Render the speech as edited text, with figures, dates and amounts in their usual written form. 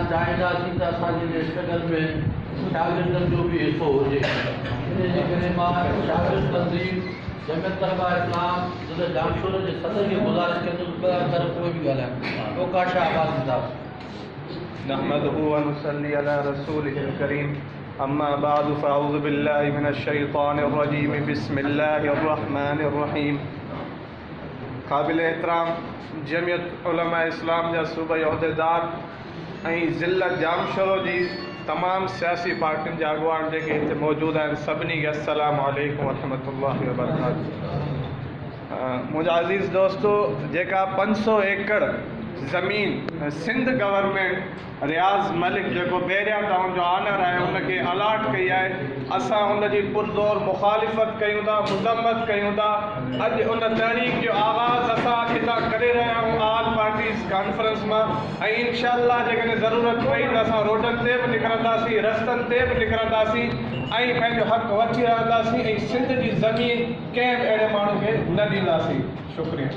चाहींदासीं त असांजे स्ट्रगल में शागिर्दनि जो बि हिसो हुजे। इन जे करे मां शागिर्द तंज़ीम जमियत तलबा इस्लाम ज़िले जामशोर जे सदर खे गुज़ारिश कंदुसि ॿ अखर कोई बि ॻाल्हाइनि। ओकाशा आबादी साहब। नहमदुहु व नुसल्ली अला रसूलिहिल करीम, अम्मा बाद फ़अऊज़ु बिल्लाहि मिनश शैतानिर रजीम, बिस्मिल्लाहिर रहमानिर रहीम। क़ाबिल एहतराम जमियत उलमा इस्लाम जा सूबाई उहिदेदार ऐं ज़िला जामशोर जी तमाम सियासी पार्टियुनि जा अॻुवान जेके हिते मौजूदु आहिनि, सभिनी खे अस्सलामु अलैकुम वरहमतुल्लाहि वबरकातुहू। मुंहिंजा अज़ीज़ दोस्तो, जेका 500 एकड़ ज़मीन सिंध गवर्नमेंट रियाज़ मलिक जेको बेरिया टाउन जो ऑनर आहे उनखे अलाट कई आहे, असां उनजी पुरज़ोर मुखालिफ़त कयूं था, मुज़म्मत कयूं था। अॼु उन तहरीक जो आगाज़ असां हितां करे रहिया आहियूं ऑल पार्टीज़ कॉन्फ्रेंस मां, ऐं इंशाअल्लाह जेकॾहिं ज़रूरत पई त असां रोडनि ते बि निकिरंदासीं, रस्तनि ते बि निकिरंदासीं ऐं पंहिंजो हक़ वठी रहंदासीं ऐं सिंध जी ज़मीन कंहिं बि अहिड़े माण्हू खे न ॾींदासीं। शुक्रिया।